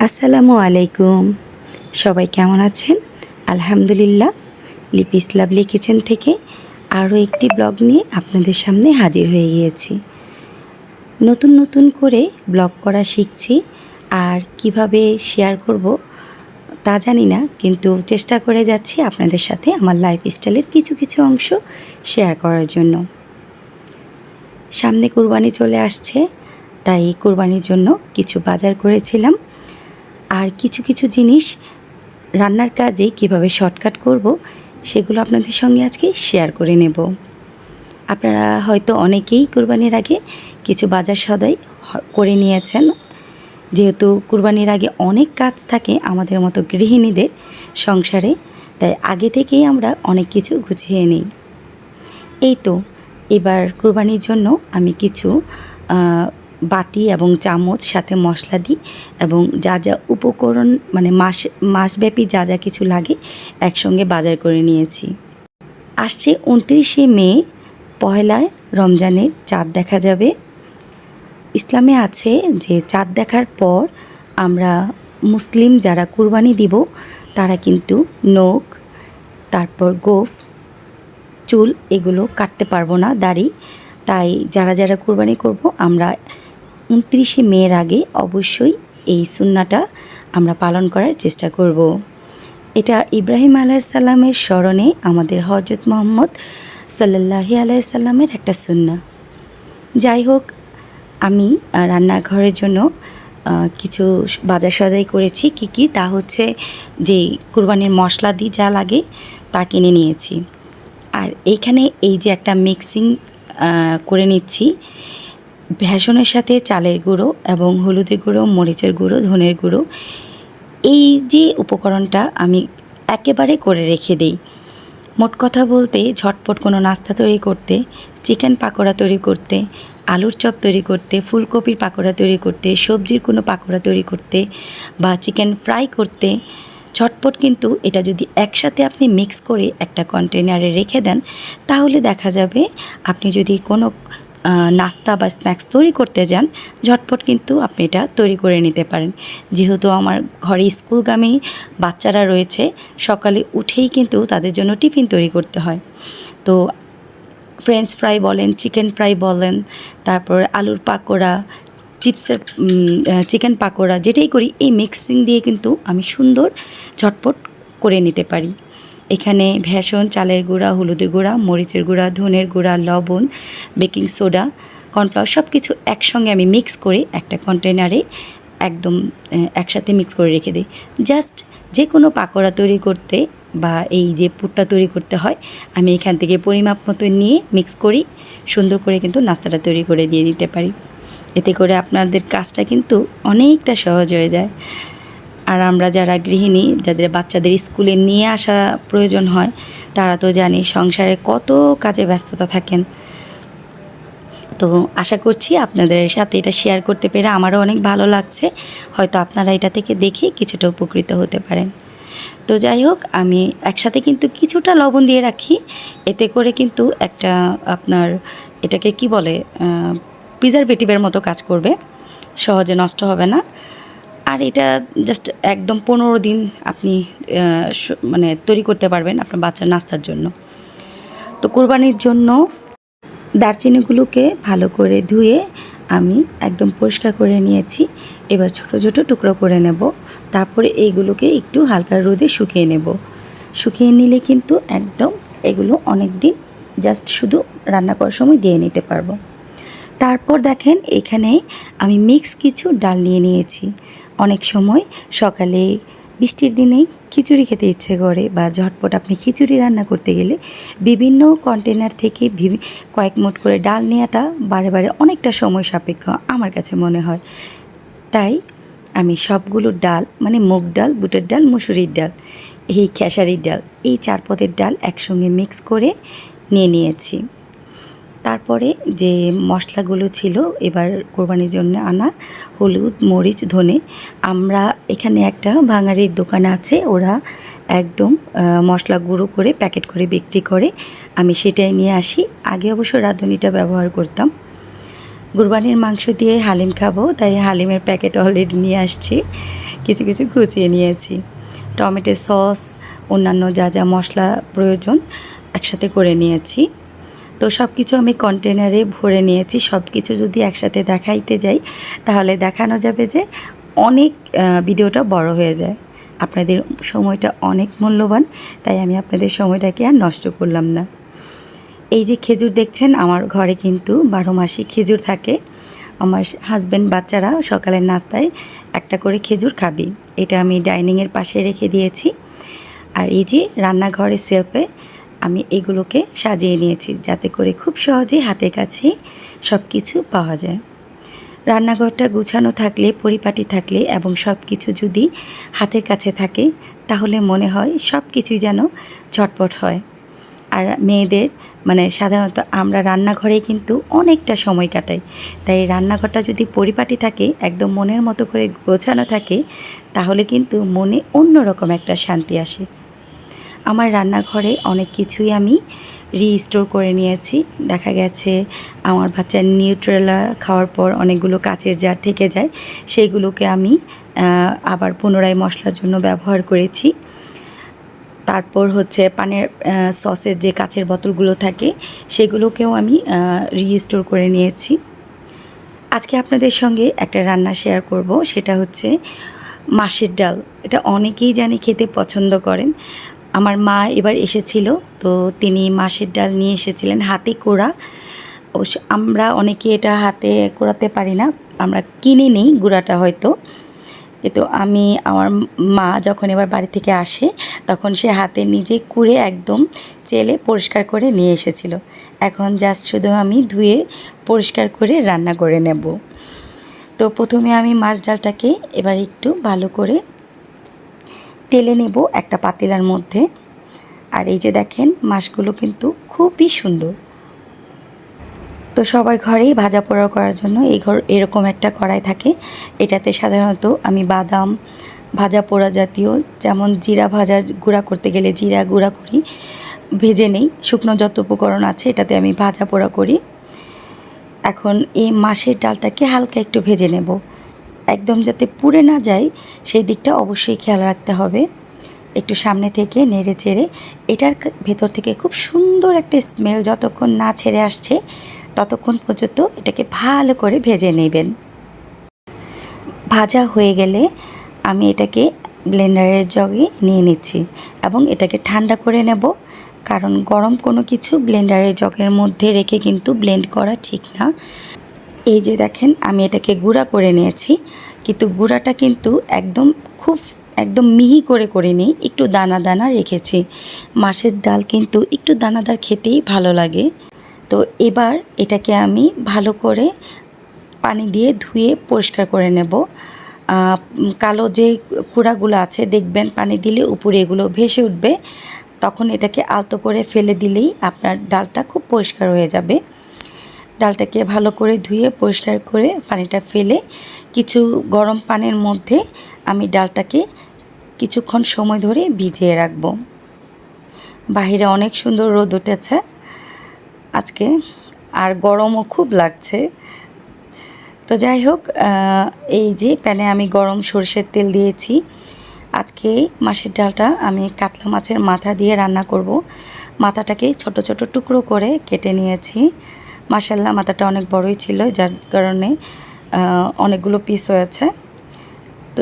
আসসালামু আলাইকুম। সবাই কেমন আছেন? আলহামদুলিল্লাহ। লিপিস লাভলি কিচেন থেকে আরও একটি ব্লগ নিয়ে আপনাদের সামনে হাজির হয়ে গিয়েছি। নতুন নতুন করে ব্লগ করা শিখছি, আর কিভাবে শেয়ার করব তা জানি না, কিন্তু চেষ্টা করে যাচ্ছি আপনাদের সাথে আমার লাইফস্টাইলের কিছু কিছু অংশ শেয়ার করার জন্য। সামনে কুরবানি চলে আসছে, তাই কুরবানির জন্য কিছু বাজার করেছিলাম, আর কিছু কিছু জিনিস রান্নার কাজে কিভাবে শর্টকাট করব সেগুলো আপনাদের সঙ্গে আজকে শেয়ার করে নেব। আপনারা হয়তো অনেকেই কুরবানির আগে কিছু বাজার সদাই করে নিয়েছেন, যেহেতু কুরবানির আগে অনেক কাজ থাকে আমাদের মতো গৃহিণীদের সংসারে, তাই আগে থেকেই আমরা অনেক কিছু গুছিয়ে নিই। এই তো এবার কুরবানির জন্য আমি কিছু বাটি এবং চামচ সাথে মশলা দিই, এবং যা যা উপকরণ মানে মাসব্যাপী যা যা কিছু লাগে একসঙ্গে বাজার করে নিয়েছি। আসছে 29শে মে, পহেলায় রমজানের চাঁদ দেখা যাবে। ইসলামে আছে যে চাঁদ দেখার পর আমরা মুসলিম যারা কুরবানি দিব তারা কিন্তু নখ, তারপর গোঁফ, চুল এগুলো কাটতে পারবো না, দাড়ি। তাই যারা যারা কুরবানি করব আমরা 29শে মের আগে অবশ্যই এই সুন্নাটা আমরা পালন করার চেষ্টা করব। এটা ইব্রাহিম আলাইসাল্লামের স্মরণে আমাদের হজরত মুহাম্মদ সাল্লাল্লাহু আলাইহি সাল্লামের একটা সুন্নাহ। যাই হোক, আমি রান্নাঘরের জন্য কিছু বাজার সদাই করেছি। কি তা হচ্ছে যে কুরবানির মশলা দিয়ে যা লাগে তা কিনে নিয়েছি। আর এইখানে এই যে একটা মিক্সিং করে নিচ্ছি, বেসনের সাথে চালের গুঁড়ো এবং হলুদের গুঁড়ো, মরিচের গুঁড়ো, ধনের গুঁড়ো, এই যে উপকরণটা আমি একেবারে করে রেখে দিই। মোট কথা বলতে ঝটপট কোনো নাস্তা তৈরি করতে, চিকেন পাকোড়া তৈরি করতে, আলুর চপ তৈরি করতে, ফুলকপির পাকোড়া তৈরি করতে, সবজির কোনো পাকোড়া তৈরি করতে বা চিকেন ফ্রাই করতে ঝটপট, কিন্তু এটা যদি একসাথে আপনি মিক্স করে একটা কন্টেনারে রেখে দেন, তাহলে দেখা যাবে আপনি যদি কোনো নাস্তা বা স্ন্যাক্স তৈরি করতে যান, ঝটপট কিন্তু আপনি এটা তৈরি করে নিতে পারেন। যেহেতু আমার ঘরে স্কুলগামী বাচ্চারা রয়েছে, সকালে উঠেই কিন্তু তাদের জন্য টিফিন তৈরি করতে হয়। তো ফ্রেঞ্চ ফ্রাই বলেন, চিকেন ফ্রাই বলেন, তারপর আলুর পাকোড়া, চিপসের চিকেন পাকোড়া, যেটাই করি এই মিক্সিং দিয়ে কিন্তু আমি সুন্দর ঝটপট করে নিতে পারি। এখানে বেসন, চালের গুঁড়া, হলুদের গুঁড়া, মরিচের গুঁড়া, ধনের গুঁড়া, লবণ, বেকিং সোডা, কর্নফ্লাওয়ার সব কিছু একসঙ্গে আমি মিক্স করে একটা কন্টেনারে একদম একসাথে মিক্স করে রেখে দিই। জাস্ট যে কোনো পাকোড়া তৈরি করতে বা এই যে পুরটা তৈরি করতে হয়, আমি এখান থেকে পরিমাপ মতো নিয়ে মিক্স করি, সুন্দর করে কিন্তু নাস্তাটা তৈরি করে দিয়ে দিতে পারি। এতে করে আপনাদের কাজটা কিন্তু অনেকটা সহজ হয়ে যায়। আর আমরা যারা গৃহিণী, যাদের বাচ্চাদের স্কুলে নিয়ে আসা প্রয়োজন হয়, তারা তো জানি সংসারে কত কাজে ব্যস্ততা থাকেন। তো আশা করছি আপনাদের সাথে এটা শেয়ার করতে পেরে আমারও অনেক ভালো লাগছে। হয়তো আপনারা এটা থেকে দেখে কিছুটা উপকৃত হতে পারেন। তো যাই হোক, আমি একসাথে কিন্তু কিছুটা লবণ দিয়ে রাখি, এতে করে কিন্তু একটা আপনার এটাকে কি বলে প্রিজারভেটিভের মতো কাজ করবে, সহজে নষ্ট হবে না। আর এটা জাস্ট একদম 15 দিন আপনি মানে তৈরি করতে পারবেন আপনার বাচ্চার নাস্তার জন্য। তো কুরবানির জন্য দারচিনিগুলোকে ভালো করে ধুয়ে আমি একদম পরিষ্কার করে নিয়েছি। এবার ছোট ছোট টুকরো করে নেব। তারপরে এইগুলোকে একটু হালকা রোদে শুকিয়ে নেব। শুকিয়ে নিলে কিন্তু একদম এগুলো অনেক দিন জাস্ট শুধু রান্না করার সময় দিয়ে নিতে পারবো। তারপর দেখেন এখানে আমি মিক্স কিছু ডাল নিয়ে নিয়েছি। অনেক সময় সকালে বৃষ্টির দিনে খিচুড়ি খেতে ইচ্ছে করে, বা ঝটপট আপনি খিচুড়ি রান্না করতে গেলে বিভিন্ন কন্টেনার থেকে কয়েক মুঠ করে ডাল নেওয়াটা বারে বারে অনেকটা সময় সাপেক্ষ আমার কাছে মনে হয়। তাই আমি সবগুলো ডাল, মানে মুগ ডাল, বুটের ডাল, মুসুরির ডাল, এই খেসারির ডাল, এই 4 পদের ডাল একসঙ্গে মিক্স করে নিয়ে নিয়েছি। তারপরে যে মশলাগুলো ছিল এবার কোরবানির জন্য আনা, হলুদ, মরিচ, ধনে, আমরা এখানে একটা ভাঙাড়ির দোকান আছে, ওরা একদম মশলা গুঁড়ো করে প্যাকেট করে বিক্রি করে, আমি সেটাই নিয়ে আসি। আগে অবশ্য রাঁধুনিটা ব্যবহার করতাম। কুরবানির মাংস দিয়ে হালিম খাবো, তাই হালিমের প্যাকেট অলরেডি নিয়ে আসছি। কিছু কিছু কুচিয়ে নিয়েছি। টমেটো সস, অন্যান্য যা যা মশলা প্রয়োজন একসাথে করে নিয়েছি। তো সব কিছু আমি কন্টেনারে ভরে নিয়েছি। সব কিছু যদি একসাথে দেখাইতে যাই তাহলে দেখানো যাবে যে অনেক ভিডিওটা বড় হয়ে যায়। আপনাদের সময়টা অনেক মূল্যবান, তাই আমি আপনাদের সময়টাকে আর নষ্ট করলাম না। এই যে খেজুর দেখছেন, আমার ঘরে কিন্তু 12 মাসই খেজুর থাকে। আমার হাজব্যান্ড, বাচ্চারা সকালের নাস্তায় একটা করে খেজুর খাবি। এটা আমি ডাইনিংয়ের পাশে রেখে দিয়েছি। আর এই যে রান্নাঘরের সেলফে আমি এগুলোকে সাজিয়ে নিয়েছি, যাতে করে খুব সহজে হাতের কাছে সব কিছু পাওয়া যায়। রান্নাঘরটা গুছানো থাকলে, পরিপাটি থাকলে এবং সব কিছু যদি হাতের কাছে থাকে তাহলে মনে হয় সব কিছুই যেন ঝটপট হয়। আর মেয়েদের সাধারণত আমরা রান্নাঘরে কিন্তু অনেকটা সময় কাটাই, তাই রান্নাঘরটা যদি পরিপাটি থাকে, একদম মনের মতো করে গোছানো থাকে, তাহলে কিন্তু মনে অন্যরকম একটা শান্তি আসে। আমার রান্নাঘরে অনেক কিছুই আমি রিস্টোর করে নিয়েছি। দেখা গেছে আমার বাচ্চার নিউট্রেলা খাওয়ার পর অনেকগুলো কাচের জার থেকে যায়, সেইগুলোকে আমি আবার পুনরায় মশলার জন্য ব্যবহার করেছি। তারপর হচ্ছে পানের সসের যে কাচের বোতলগুলো থাকে সেগুলোকেও আমি রিস্টোর করে নিয়েছি। আজকে আপনাদের সঙ্গে একটা রান্না শেয়ার করব, সেটা হচ্ছে মাছের ডাল। এটা অনেকেই জানি খেতে পছন্দ করেন। আমার মা এবার এসেছিল, তো তিনি মাছের ডাল নিয়ে এসেছিলেন হাতে কোড়া। অবশ্য আমরা অনেকে এটা হাতে কোড়াতে পারি না, আমরা কিনে নিই গুঁড়াটা হয়তো। কিন্তু আমার মা যখন এবার বাড়ি থেকে আসে তখন সে হাতে নিজে কুড়ে একদম চেলে পরিষ্কার করে নিয়ে এসেছিল। এখন জাস্ট শুধু আমি ধুয়ে পরিষ্কার করে রান্না করে নেব। তো প্রথমে আমি মাছ ডালটাকে এবার একটু ভালো করে তেলে নেব একটা পাতিলার মধ্যে। আর এই যে দেখেন, মাছগুলো কিন্তু খুবই সুন্দর। তো সবার ঘরেই ভাজা পোড়া করার জন্য এরকম একটা কড়াই থাকে। এটাতে সাধারণত আমি বাদাম, ভাজা পোড়া জাতীয়, যেমন জিরা ভাজার গুঁড়া করতে গেলে জিরা গুঁড়া করি, ভেজে নেই। শুকনো যত উপকরণ আছে এটাতে আমি ভাজা পোড়া করি। এখন এই মাছের ডালটাকে হালকা একটু ভেজে নেব, একদম যাতে পুড়ে না যায় সেই দিকটা অবশ্যই খেয়াল রাখতে হবে। একটু সামনে থেকে নেড়ে চেড়ে, এটার ভেতর থেকে খুব সুন্দর একটা স্মেল যতক্ষণ না ছেড়ে আসছে ততক্ষণ পর্যন্ত এটাকে ভালো করে ভেজে নেবেন। ভাজা হয়ে গেলে আমি এটাকে ব্লেন্ডারের জগে নিয়ে নিচ্ছি এবং এটাকে ঠান্ডা করে নেব, কারণ গরম কোনো কিছু ব্লেন্ডারের জগের মধ্যে রেখে কিন্তু ব্লেন্ড করা ঠিক না। এই যে দেখেন, আমি এটাকে গুঁড়া করে নিয়েছি, কিন্তু গুঁড়াটা কিন্তু একদম মিহি করে নিই, একটু দানা দানা রেখেছি। মাছের ডাল কিন্তু একটু দানাদার খেতেই ভালো লাগে। তো এবার এটাকে আমি ভালো করে পানি দিয়ে ধুয়ে পরিষ্কার করে নেব। কালো যে কুড়াগুলো আছে দেখবেন পানি দিলে উপরে এগুলো ভেসে উঠবে, তখন এটাকে আলতো করে ফেলে দিলেই আপনার ডালটা খুব পরিষ্কার হয়ে যাবে। ডালটাকে ভালো করে ধুয়ে পরিষ্কার করে পানিটা ফেলে কিছু গরম পানির মধ্যে আমি ডালটাকে কিছুক্ষণ সময় ধরে ভিজিয়ে রাখব। বাহিরে অনেক সুন্দর রোদ উঠেছে আজকে, আর গরমও খুব লাগছে। তো যাই হোক, এই যে প্যানে আমি গরম সরষের তেল দিয়েছি। আজকে মাছের ডালটা আমি কাতলা মাছের মাথা দিয়ে রান্না করব। মাথাটাকে ছোট ছোট টুকরো করে কেটে নিয়েছি। মাশাআল্লাহ, মাথাটা অনেক বড়ই ছিল, যার কারণে অনেকগুলো পিস হয়েছে। তো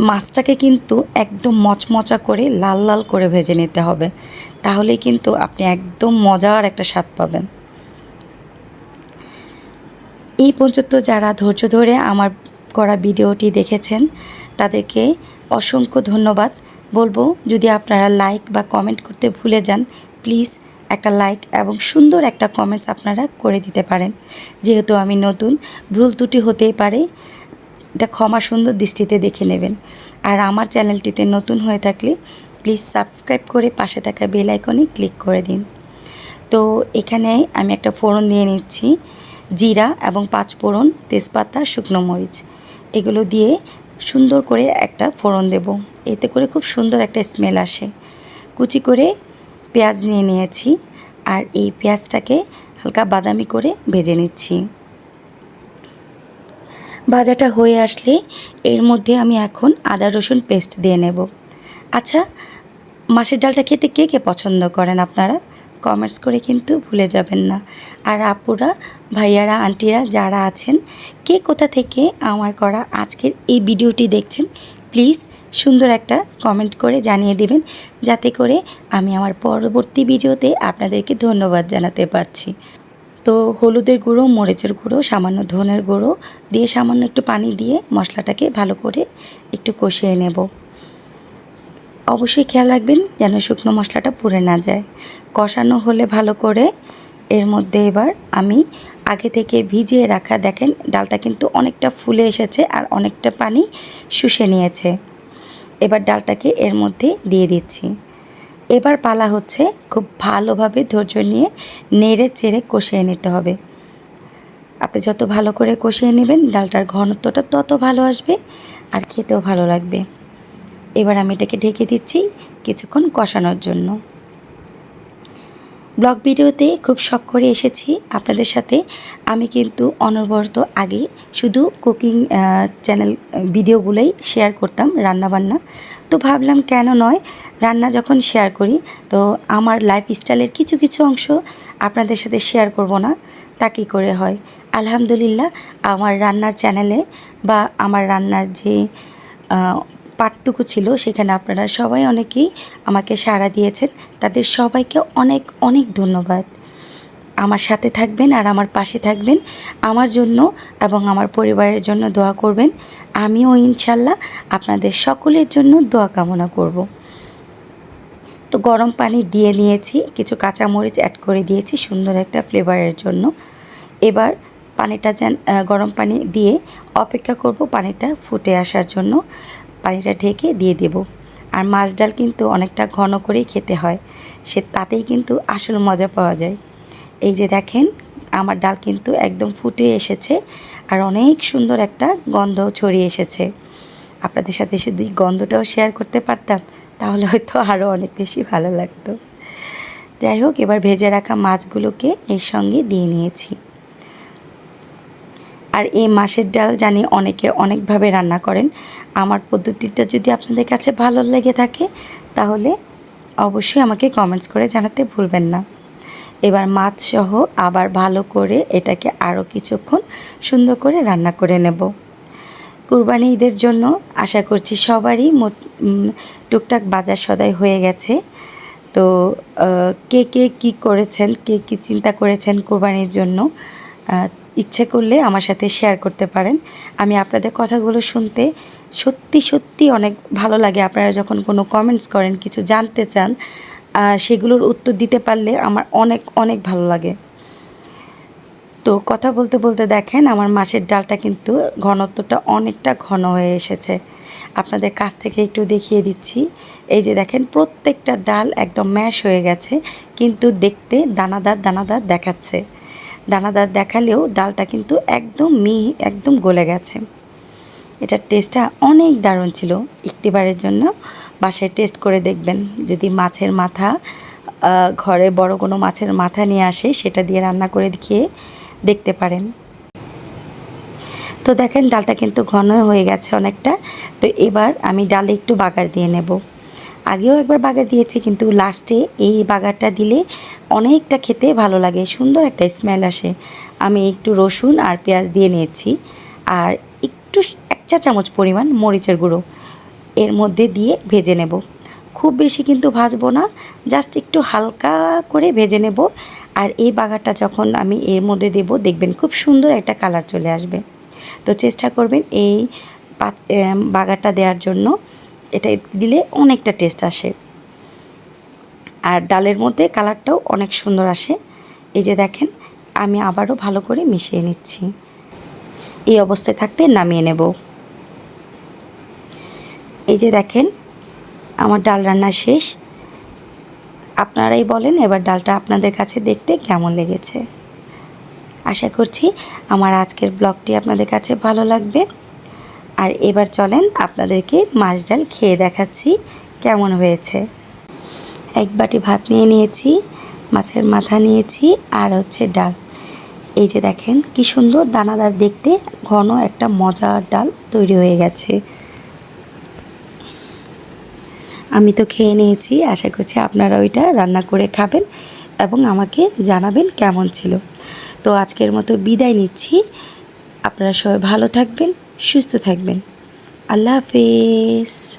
মাছটাকে কিন্তু একদম মচমচা করে লাল লাল করে ভেজে নিতে হবে, তাহলেই কিন্তু আপনি একদম মজার একটা স্বাদ পাবেন। এই পর্যন্ত যারা ধৈর্য ধরে আমার করা ভিডিওটি দেখেছেন তাদেরকে অসংখ্য ধন্যবাদ বলবো। যদি আপনারা লাইক বা কমেন্ট করতে ভুলে যান, প্লিজ একটা লাইক এবং সুন্দর একটা কমেন্টস আপনারা করে দিতে পারেন। যেহেতু আমি নতুন, ভুল ত্রুটি হতেই পারে, এটা ক্ষমা সুন্দর দৃষ্টিতে দেখে নেবেন। আর আমার চ্যানেলটিতে নতুন হয়ে থাকলে প্লিজ সাবস্ক্রাইব করে পাশে থাকা বেল আইকনে ক্লিক করে দিন। তো এখানে আমি একটা ফোড়ন দিয়ে নিচ্ছি, জিরা এবং 5 ফোড়ন, তেজপাতা, শুকনো মরিচ, এগুলো দিয়ে সুন্দর করে একটা ফোড়ন দেব, এতে করে খুব সুন্দর একটা স্মেল আসে। কুচি করে পেঁয়াজ নিয়ে নিয়েছি, আর এই পেঁয়াজটাকে হালকা বাদামি করে ভেজে নিচ্ছি। ভাজাটা হয়ে আসলে এর মধ্যে আমি এখন আদা রসুন পেস্ট দিয়ে নেব। আচ্ছা, মাছের ডালটা খেতে কে কে পছন্দ করেন আপনারা? কমেন্টস করে কিন্তু ভুলে যাবেন না। আর আপুরা, ভাইয়ারা, আন্টিরা যারা আছেন, কে কোথা থেকে আমার করা আজকের এই ভিডিওটি দেখছেন, প্লিজ সুন্দর একটা কমেন্ট করে জানিয়ে দেবেন, যাতে করে আমি আমার পরবর্তী ভিডিওতে আপনাদেরকে ধন্যবাদ জানাতে পারছি। তো হলুদের গুঁড়ো, মরিচের গুঁড়ো, সামান্য ধনের গুঁড়ো দিয়ে সামান্য একটু পানি দিয়ে মশলাটাকে ভালো করে একটু কষিয়ে নেব। অবশ্যই খেয়াল রাখবেন যেন শুকনো মশলাটা পুড়ে না যায়। কষানো হলে ভালো করে এর মধ্যে এবার আমি আগে থেকে ভিজিয়ে রাখা, দেখেন ডালটা কিন্তু অনেকটা ফুলে এসেছে আর অনেকটা পানি শুষে নিয়েছে। এবার ডালটাকে এর মধ্যে দিয়ে দিচ্ছি। এবার পালা হচ্ছে খুব ভালোভাবে ধৈর্য নিয়ে নেড়ে চেড়ে কষিয়ে নিতে হবে। আপনি যত ভালো করে কষিয়ে নেবেন ডালটার ঘনত্বটা তত ভালো আসবে আর খেতেও ভালো লাগবে। এবার আমি এটাকে ঢেকে দিচ্ছি কিছুক্ষণ কষানোর জন্য। ব্লগ ভিডিওতে খুব শখ করে এসেছি আপনাদের সাথে। আমি কিন্তু অনবরত আগে শুধু কুকিং চ্যানেল ভিডিওগুলোই শেয়ার করতাম, রান্নাবান্না। তো ভাবলাম কেন নয়, রান্না যখন শেয়ার করি তো আমার লাইফস্টাইলের কিছু কিছু অংশ আপনাদের সাথে শেয়ার করব না, তা কী করে হয়। আলহামদুলিল্লাহ, আমার রান্নার চ্যানেলে বা আমার রান্নার যে পার্টটুকু ছিল সেখানে আপনারা সবাই অনেকেই আমাকে সাড়া দিয়েছেন। তাদের সবাইকে অনেক অনেক ধন্যবাদ। আমার সাথে থাকবেন আর আমার পাশে থাকবেন, আমার জন্য এবং আমার পরিবারের জন্য দোয়া করবেন। আমিও ইনশাল্লাহ আপনাদের সকলের জন্য দোয়া কামনা করব। তো গরম পানি দিয়ে নিয়েছি, কিছু কাঁচামরিচ অ্যাড করে দিয়েছি সুন্দর একটা ফ্লেভারের জন্য। এবার পানিটা যেন গরম পানি দিয়ে অপেক্ষা করব পানিটা ফুটে আসার জন্য। পানিটা ঢেকে দিয়ে দেব। আর মাছ ডাল কিন্তু অনেকটা ঘন করেই খেতে হয়, তাতেই কিন্তু আসল মজা পাওয়া যায়। এই যে দেখেন আমার ডাল কিন্তু একদম ফুটে এসেছে আর অনেক সুন্দর একটা গন্ধ ছড়িয়ে এসেছে। আপনাদের সাথে শুধু গন্ধটাও শেয়ার করতে পারতাম তাহলে হয়তো আরও অনেক বেশি ভালো লাগতো। যাই হোক, এবার ভেজে রাখা মাছগুলোকে এর সঙ্গে দিয়ে নিয়েছি। আর এই মাছের ডাল জানি অনেকে অনেকভাবে রান্না করেন। আমার পদ্ধতিটা যদি আপনাদের কাছে ভালো লেগে থাকে তাহলে অবশ্যই আমাকে কমেন্টস করে জানাতে ভুলবেন না। এবার মাছ সহ আবার ভালো করে এটাকে আরও কিছুক্ষণ সুন্দর করে রান্না করে নেব। কুরবানি ঈদের জন্য আশা করছি সবারই টুকটাক বাজার সদাই হয়ে গেছে। তো কে কে কী করেছেন, কে কী চিন্তা করেছেন কুরবানির জন্য, ইচ্ছে করলে আমার সাথে শেয়ার করতে পারেন। আমি আপনাদের কথাগুলো শুনতে সত্যি সত্যি অনেক ভালো লাগে। আপনারা যখন কোনো কমেন্টস করেন, কিছু জানতে চান, সেগুলোর উত্তর দিতে পারলে আমার অনেক অনেক ভালো লাগে। তো কথা বলতে বলতে দেখেন আমার মাছের ডালটা কিন্তু ঘনত্বটা অনেকটা ঘন হয়ে এসেছে। আপনাদের কাছ থেকে একটু দেখিয়ে দিচ্ছি। এই যে দেখেন প্রত্যেকটা ডাল একদম ম্যাশ হয়ে গেছে, কিন্তু দেখতে দানাদার দানাদার দেখাচ্ছে। দানাদার দেখালেও ডালটা কিন্তু একদম গলে গেছে। এটার টেস্টটা অনেক দারুণ ছিল। একটিবারের জন্য বাসায় টেস্ট করে দেখবেন। যদি মাছের মাথা, ঘরে বড় কোনো মাছের মাথা নিয়ে আসে, সেটা দিয়ে রান্না করে খেয়ে দেখতে পারেন। তো দেখেন ডালটা কিন্তু ঘন হয়ে গেছে অনেকটা। তো এবার আমি ডালে একটু বাগার দিয়ে নেব। আগেও একবার বাগার দিয়েছি, কিন্তু লাস্টে এই বাগারটা দিলে অনেকটা খেতে ভালো লাগে, সুন্দর একটা স্মেল আসে। আমি একটু রসুন আর পেঁয়াজ দিয়ে নিয়েছি আর একটু 1 চা চামচ পরিমাণ মরিচের গুঁড়ো এর মধ্যে দিয়ে ভেজে নেব। খুব বেশি কিন্তু ভাজবো না, জাস্ট একটু হালকা করে ভেজে নেব। আর এই বাগারটা যখন আমি এর মধ্যে দেব, দেখবেন খুব সুন্দর একটা কালার চলে আসবে। তো চেষ্টা করবেন এই বাগারটা দেওয়ার জন্য, এটা দিলে অনেকটা টেস্ট আসে আর ডালের মধ্যে কালারটাও অনেক সুন্দর আসে। এই যে দেখেন আমি আবারও ভালো করে মিশিয়ে নিচ্ছি। এই অবস্থায় থাকতে নামিয়ে নেব। এই যে দেখেন আমার ডাল রান্না শেষ। আপনারাই বলেন এবার ডালটা আপনাদের কাছে দেখতে কেমন লেগেছে। আশা করছি আমার আজকের ব্লগটি আপনাদের কাছে ভালো লাগবে। আর এবার চলেন আপনাদেরকে মাছ ডাল খেয়ে দেখাচ্ছি কেমন হয়েছে। 1 বাটি ভাত নিয়ে নিয়েছি, মাছের মাথা নিয়েছি আর হচ্ছে ডাল। এই যে দেখেন কি সুন্দর দানাদার দেখতে ঘন একটা মজার ডাল তৈরি হয়ে গেছে। আমি তো খেয়ে নিয়েছি, আশা করছি আপনারা ওইটা রান্না করে খাবেন এবং আমাকে জানাবেন কেমন ছিল। তো আজকের মতো বিদায় নিচ্ছি। আপনারা সবাই ভালো থাকবেন, সুস্থ থাকবেন। আল্লাহ হাফেজ।